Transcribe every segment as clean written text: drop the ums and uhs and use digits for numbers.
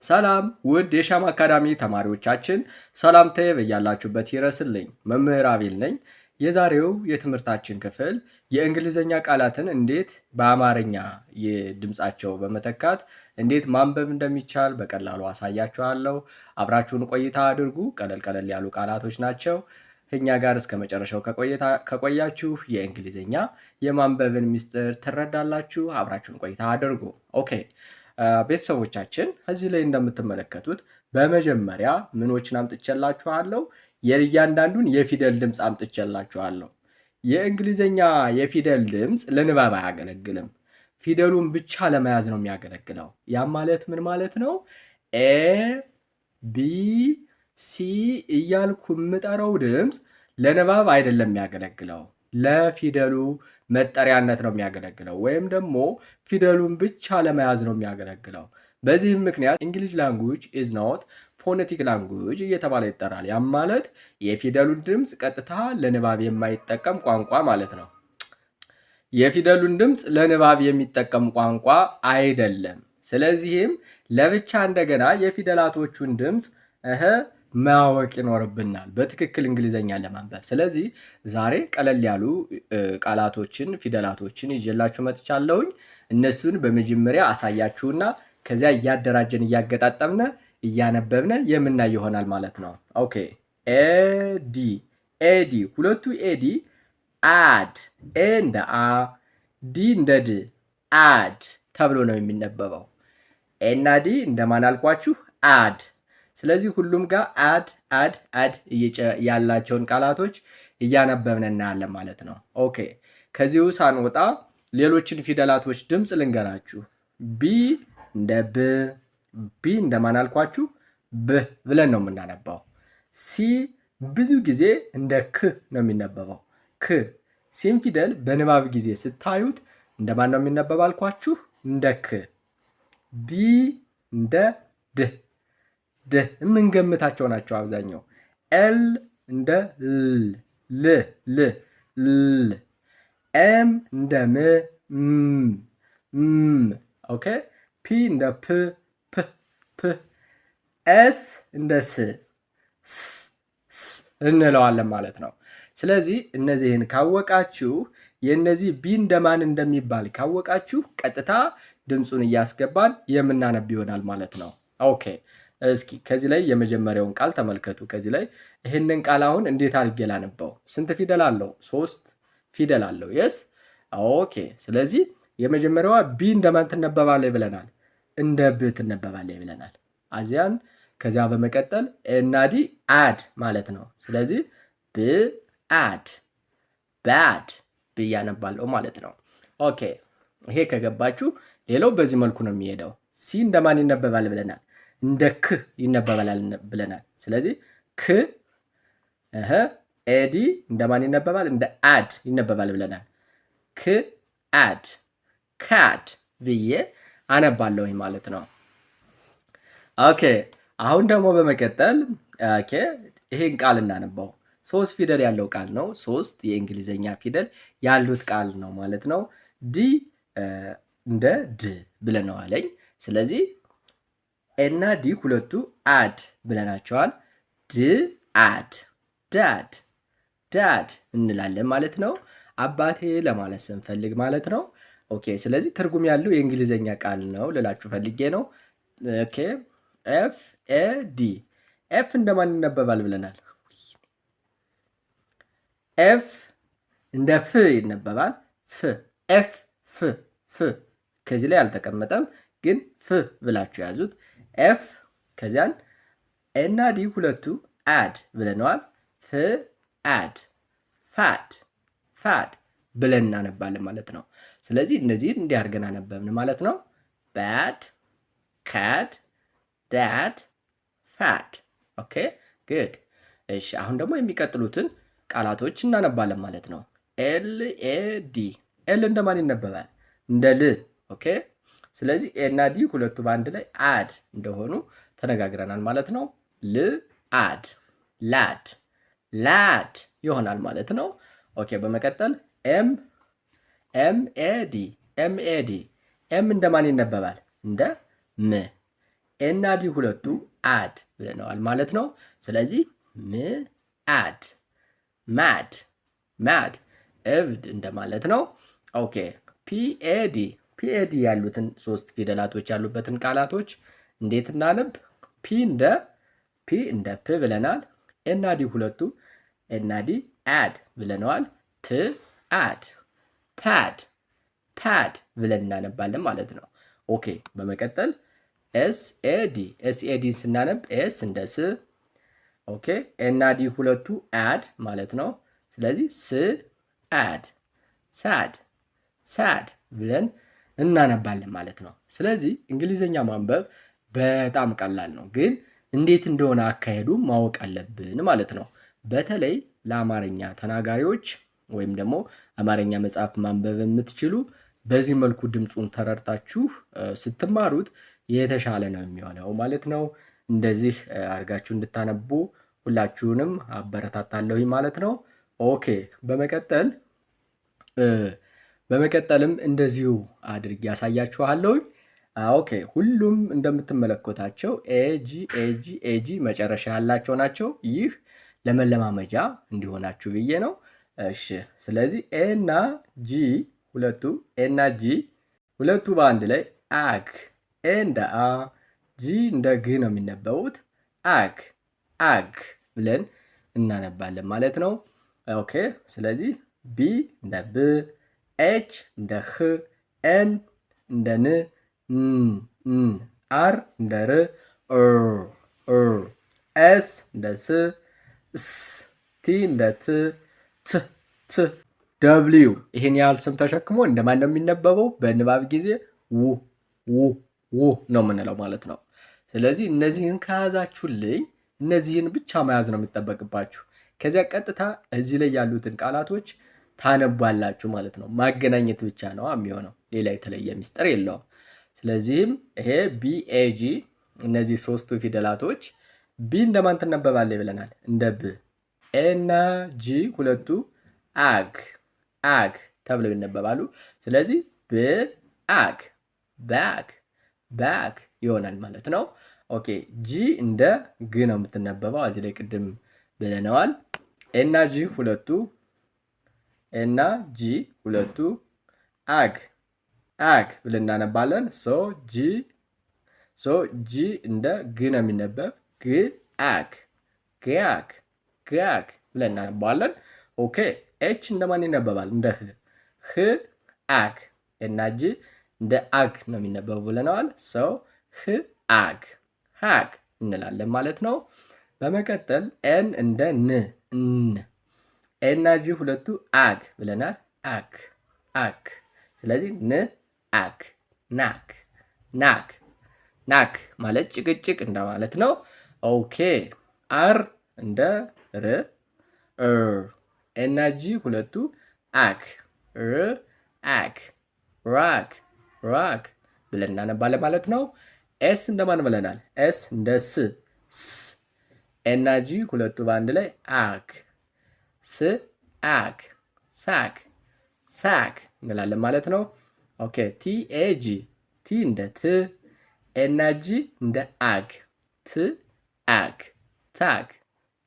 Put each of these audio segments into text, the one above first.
ሰላም ውድ የሻማ አካዳሚ ተማሪዎቻችን ሰላምታዬ በያላችሁበት ይድረስልኝ። መምህር አቤል ነኝ። የዛሬው የትምህርታችን ክፍል የእንግሊዘኛ ቃላትን እንዴት በአማርኛ ድምጻቸው በመተካት እንዴት ማንበብ እንደሚቻል በቀላሉ አሳያችኋለሁ። አብራችሁን ቆይታ አድርጉ። ቀለል ያሉ ቃላቶች ናቸው። እኛ ጋር እስከ መጨረሻው ከቆያችሁ የእንግሊዘኛ የማንበብን ምስጢር ትረዳላችሁ። አብራችሁን ቆይታ አድርጉ። ኦኬ ቤተሰቦቻችን እዚህ ላይ እንደምትመለከቱት በመጀመሪያ ምኖችን አምጥቼላችኋለሁ። የእያንዳንዱን የፊደል ድምፅ አምጥቼላችኋለሁ። የእንግሊዘኛ የፊደል ድምፅ ለንባብ አያገለግልም። ፊደሉን ብቻ ለመያዝ ነው የሚያገለግለው። ያም ማለት ምን ማለት ነው? ኤ ቢ ሲ እያልኩ የምጠራው ድምፅ ለንባብ አይደለም የሚያገለግለው፣ ለፊደሉ መጠሪያነት ነው የሚያገለግለው፣ ወይም ደግሞ ፊደሉን ብቻ ለመያዝ ነው የሚያገለግለው። በዚህም ምክንያት እንግሊሽ ላንጉጅ ኢዝ ኖት ፎኔቲክ ላንጉጅ እየተባለ ይጠራል። ያም ማለት የፊደሉን ድምፅ ቀጥታ ለንባብ የማይጠቀም ቋንቋ ማለት ነው። የፊደሉን ድምፅ ለንባብ የሚጠቀም ቋንቋ አይደለም። ስለዚህም ለብቻ እንደገና የፊደላቶቹን ድምፅ ማወቅ ይኖርብናል በትክክል እንግሊዘኛ ለማንበብ። ስለዚህ ዛሬ ቀለል ያሉ ቃላቶችን ፊደላቶችን ይዤላችሁ መጥቻለሁኝ። እነሱን በመጀመሪያ አሳያችሁና ከዚያ እያደራጀን እያገጣጠምነ እያነበብነ የምናይ ይሆናል ማለት ነው። ኦኬ ኤዲ ኤዲ፣ ሁለቱ ኤዲ አድ፣ ኤ እንደ አ ዲ እንደ ድ አድ ተብሎ ነው የሚነበበው። ኤ እና ዲ እንደማን አልኳችሁ? አድ። ስለዚህ ሁሉም ጋር አድ ያላቸውን ቃላቶች እያነበብን እናያለን ማለት ነው። ኦኬ ከዚሁ ሳንወጣ ሌሎችን ፊደላቶች ድምፅ ልንገራችሁ። ቢ እንደ ቢ እንደማን አልኳችሁ? ብ ብለን ነው የምናነባው። ሲ ብዙ ጊዜ እንደ ክ ነው የሚነበበው። ክ ሲም ፊደል በንባብ ጊዜ ስታዩት እንደማን ነው የሚነበብ አልኳችሁ? እንደ ክ። ዲ እንደ ድ የምንገምታቸው ናቸው አብዛኛው። ኤል እንደ ል ኤም እንደ ም ኦኬ። ፒ እንደ ፕ ኤስ እንደ ስ እንለዋለን ማለት ነው። ስለዚህ እነዚህን ካወቃችሁ የእነዚህ ቢ እንደማን እንደሚባል ካወቃችሁ ቀጥታ ድምፁን እያስገባን የምናነብ ይሆናል ማለት ነው። ኦኬ እስኪ ከዚህ ላይ የመጀመሪያውን ቃል ተመልከቱ። ከዚህ ላይ ይህንን ቃል አሁን እንዴት አድርጌ ላነበው? ስንት ፊደል አለው? 3 ፊደል አለው። የስ ኦኬ። ስለዚህ የመጀመሪያዋ ቢ እንደማን ትነበባለች ብለናል? እንደ ብ ትነበባለች ብለናል። አዚያን ከዚያ በመቀጠል እና ዲ አድ ማለት ነው። ስለዚህ ብ አድ ባድ ብያነባለሁ ማለት ነው። ኦኬ ይሄ ከገባችሁ ሌላው በዚህ መልኩ ነው የሚሄደው። ሲ እንደማን ይነበባል ብለናል? እንደ ክ ይነበባል ብለናል። ስለዚህ ክ ኤዲ እንደማን ይነበባል? እንደ አድ ይነበባል ብለናል። ክ አድ ካድ ብዬ አነባለሁኝ ማለት ነው። ኦኬ አሁን ደግሞ በመቀጠል ኦኬ ይሄን ቃል እናነባው። 3 ፊደል ያለው ቃል ነው። 3 የእንግሊዘኛ ፊደል ያሉት ቃል ነው ማለት ነው። ዲ እንደ ድ ብለነዋለኝ። ስለዚህ እና ዲ ሁለቱ አድ ብለናቸዋል። ድ አድ ዳድ እንላለን ማለት ነው። አባቴ ለማለት ስንፈልግ ማለት ነው። ኦኬ ስለዚህ ትርጉም ያለው የእንግሊዘኛ ቃል ነው ልላችሁ ፈልጌ ነው። ኦኬ ኤፍ ኤ ዲ ኤፍ እንደማን ይነበባል ብለናል? ኤፍ እንደ ፍ ይነበባል። ፍ ኤፍ ፍ ከዚህ ላይ አልተቀመጠም፣ ግን ፍ ብላችሁ ያዙት። ኤፍ ከዚያን እና ዲ ሁለቱ አድ ብለነዋል። ፍ አድ ፋድ ብለን እናነባለን ማለት ነው። ስለዚህ እነዚህን እንዲህ አድርገን አነበብን ማለት ነው። ባድ ካድ ዳድ ፋድ። ኦኬ ጉድ። እሺ አሁን ደግሞ የሚቀጥሉትን ቃላቶች እናነባለን ማለት ነው። ኤል ኤ ዲ ኤል እንደማን ይነበባል? እንደ ል። ኦኬ ስለዚህ ኤ እና ዲ ሁለቱ በአንድ ላይ አድ እንደሆኑ ተነጋግረናል ማለት ነው። ል አድ ላድ ይሆናል ማለት ነው። ኦኬ በመቀጠል ኤም ኤ ዲ ኤም እንደማን ይነበባል? እንደ ም። ኤና ዲ ሁለቱ አድ ብለነዋል ማለት ነው። ስለዚህ ምአድ ማድ ማድ እብድ እንደማለት ነው። ኦኬ ፒኤዲ ያሉትን 3 ፊደላቶች ያሉበትን ቃላቶች እንዴት እናነብ? ፒ እንደ ፕ ብለናል። ኤና ዲ ሁለቱ ኤና ዲ አድ ብለነዋል። ፕ አድ ፓድ ብለን እናነባለን ማለት ነው። ኦኬ በመቀጠል ኤስኤዲን ስናነብ ኤስ እንደ ስ፣ ኦኬ ኤና ዲ ሁለቱ አድ ማለት ነው። ስለዚህ አድ ሳድ ብለን እናነባለን ማለት ነው። ስለዚህ እንግሊዘኛ ማንበብ በጣም ቀላል ነው፣ ግን እንዴት እንደሆነ አካሄዱ ማወቅ አለብን ማለት ነው። በተለይ ለአማርኛ ተናጋሪዎች ወይም ደግሞ አማርኛ መጽሐፍ ማንበብ የምትችሉ በዚህ መልኩ ድምፁን ተረድታችሁ ስትማሩት የተሻለ ነው የሚሆነው ማለት ነው። እንደዚህ አድርጋችሁ እንድታነቡ ሁላችሁንም አበረታታለሁኝ ማለት ነው። ኦኬ በመቀጠልም እንደዚሁ አድርጌ ያሳያችኋለሁኝ። ኦኬ ሁሉም እንደምትመለከቷቸው ኤጂ መጨረሻ ያላቸው ናቸው። ይህ ለመለማመጃ እንዲሆናችሁ ብዬ ነው። እሺ ስለዚህ ኤና ጂ ሁለቱ በአንድ ላይ አግ፣ ኤ እንደ አ፣ ጂ እንደ ግ ነው የሚነበቡት። አግ ብለን እናነባለን ማለት ነው። ኦኬ ስለዚህ ቢ እንደ ብ፣ ኤች እንደ ህ፣ ኤን እንደ ን፣ አር እንደ ር፣ ኤስ እንደ ስ፣ ቲ እንደ ት፣ ደብሊው ይህን ያህል ስም ተሸክሞ እንደማን ነው የሚነበበው? በንባብ ጊዜ ው ነው የምንለው ማለት ነው። ስለዚህ እነዚህን ከያዛችሁልኝ እነዚህን ብቻ መያዝ ነው የሚጠበቅባችሁ። ከዚያ ቀጥታ እዚህ ላይ ያሉትን ቃላቶች ታነባላችሁ ማለት ነው። ማገናኘት ብቻ ነው የሚሆነው፣ ሌላ የተለየ ሚስጥር የለውም። ስለዚህም ይሄ ቢኤጂ እነዚህ 3ቱ ፊደላቶች ቢ እንደማን ትነበባለች ብለናል? እንደ ብ። ኤና ጂ ሁለቱ አግ ተብለው ይነበባሉ። ስለዚህ ባግ ይሆናል ማለት ነው። ኦኬ ጂ እንደ ግ ነው የምትነበበው፣ እዚህ ላይ ቅድም ብለነዋል። ኤና ጂ ሁለቱ አግ ብለን እናነባለን። ጂ እንደ ግ ነው የሚነበብ፣ ጋግ ብለን እናነባለን። ኦኬ ኤች እንደማን ይነበባል? እንደ ህ አግ። እና ጂ እንደ አግ ነው የሚነበቡ ብለነዋል። ሃግ እንላለን ማለት ነው። በመቀጠል ኤን እንደ ን፣ ኤና ጂ ሁለቱ አግ ብለናል። አግ ስለዚህ አግ ናክ ማለት ጭቅጭቅ እንደማለት ነው። ኦኬ አር እንደ ር፣ ኤና ጂ ሁለቱ አግ ራግ ብለን እናነባለን ማለት ነው። ኤስ እንደማን ብለናል? ኤስ እንደ ስ፣ ኤና ጂ ሁለቱ በአንድ ላይ ሳግ እንላለን ማለት ነው። ኦኬ ቲኤጂ ቲ እንደ ት፣ ኤና ጂ እንደ አግ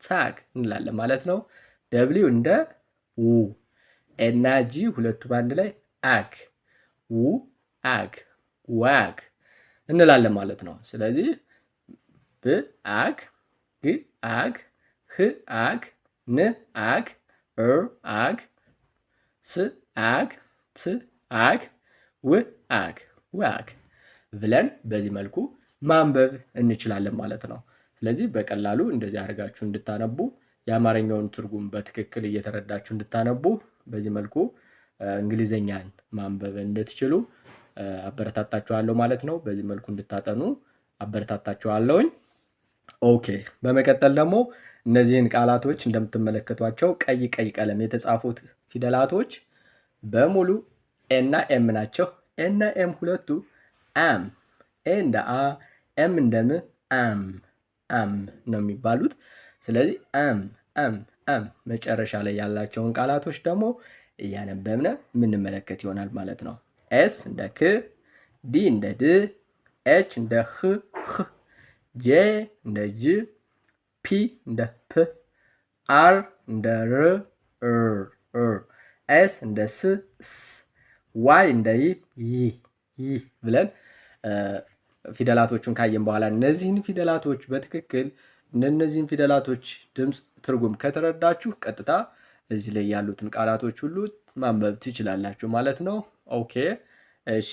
ታግ እንላለን ማለት ነው። ደብሊው እንደ ው፣ ኤና ጂ ሁለቱ በአንድ ላይ ዋግ እንላለን ማለት ነው። ስለዚህ አግ፣ አግ፣ አግ፣ አግ፣ አግ፣ አግ፣ አግ፣ ዋግ ብለን በዚህ መልኩ ማንበብ እንችላለን ማለት ነው። ስለዚህ በቀላሉ እንደዚህ አድርጋችሁ እንድታነቡ የአማርኛውን ትርጉም በትክክል እየተረዳችሁ እንድታነቡ በዚህ መልኩ እንግሊዘኛን ማንበብ እንድትችሉ አበረታታችኋለሁ ማለት ነው። በዚህ መልኩ እንድታጠኑ አበረታታችኋለሁኝ። ኦኬ በመቀጠል ደግሞ እነዚህን ቃላቶች እንደምትመለከቷቸው ቀይ ቀለም የተጻፉት ፊደላቶች በሙሉ ኤና ኤም ናቸው። ኤና ኤም ሁለቱ አም፣ ኤ እንደ አ፣ ኤም እንደ ም፣ አም ነው የሚባሉት። ስለዚህ አም መጨረሻ ላይ ያላቸውን ቃላቶች ደግሞ እያነበብነ የምንመለከት ይሆናል ማለት ነው። ኤስ እንደ ክ፣ ዲ እንደ ድ፣ ኤች እንደ ህ ጄ እንደ ጅ፣ ፒ እንደ ፕ፣ አር እንደ ር ኤስ እንደ ስ ስ፣ ዋይ እንደ ይ ብለን ፊደላቶቹን ካየን በኋላ እነዚህን ፊደላቶች በትክክል እነዚህን ፊደላቶች ድምፅ ትርጉም ከተረዳችሁ ቀጥታ እዚህ ላይ ያሉትን ቃላቶች ሁሉ ማንበብ ትችላላችሁ ማለት ነው። ኦኬ እሺ።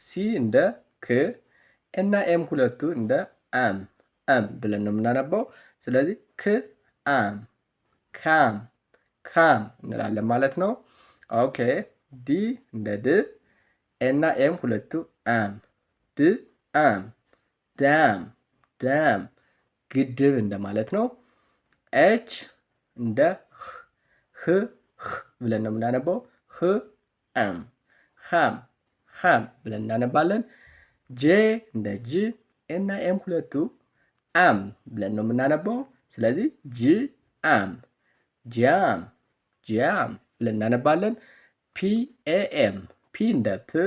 ሲ እንደ ክ እና ኤም ሁለቱ እንደ አም ብለን ነው የምናነባው። ስለዚህ ክ አም ካም እንላለን ማለት ነው። ኦኬ ዲ እንደ ድ እና ኤም ሁለቱ አም ድ አም ዳም ግድብ እንደማለት ነው። ኤች እንደ ህ ብለን ነው የምናነባው። ህ አም ሃም ብለን እናነባለን። ጄ እንደ ጅ እና ኤም ሁለቱ አም ብለን ነው የምናነባው። ስለዚህ ጂ አም ጃም ብለን እናነባለን። ፒ ኤም ፒ እንደ ፕ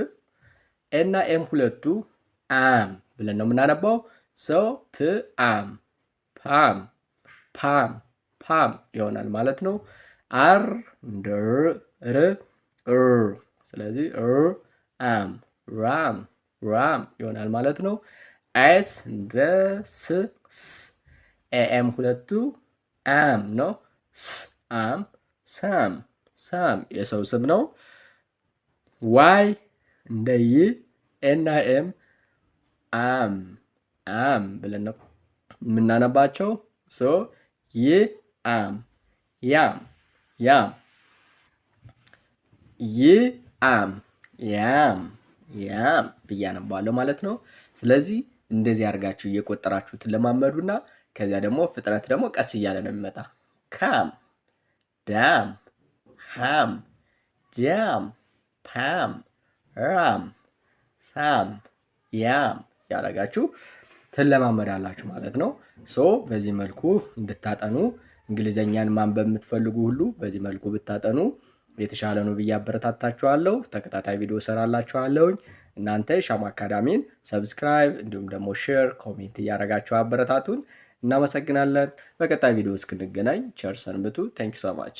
እና ኤም ሁለቱ አም ብለን ነው የምናነባው። ሰው ፕ አም ፓም ይሆናል ማለት ነው። አር እንደ ር ስለዚህ አም ራም ይሆናል ማለት ነው። ኤስ እንደ ስ ኤም ሁለቱ አም ነው። አም ሳም የሰው ስም ነው። ዋይ እንደ ይ እና ኤም አም ብለን ነው የምናነባቸው። ሶ ይ አም ያም ይ አም ያም ብዬ አነባለሁ ማለት ነው። ስለዚህ እንደዚህ አድርጋችሁ እየቆጠራችሁ ትለማመዱና ከዚያ ደግሞ ፍጥነት ደግሞ ቀስ እያለ ነው የሚመጣ። ካም ዳም ሃም ጃም ፓም ራም ሳም ያም ያደረጋችሁ ትለማመዳላችሁ ማለት ነው። ሶ በዚህ መልኩ እንድታጠኑ እንግሊዘኛን ማንበብ የምትፈልጉ ሁሉ በዚህ መልኩ ብታጠኑ የተሻለ ነው ብዬ አበረታታችኋለሁ። ተከታታይ ቪዲዮ ሰራላችኋለሁኝ። እናንተ ሻማ አካዳሚን ሰብስክራይብ እንዲሁም ደግሞ ሼር፣ ኮሜንት እያደረጋችሁ አበረታቱን። እናመሰግናለን። በቀጣይ ቪዲዮ እስክንገናኝ ቸር ሰንብቱ። ቴንክ ዩ ሶ ማች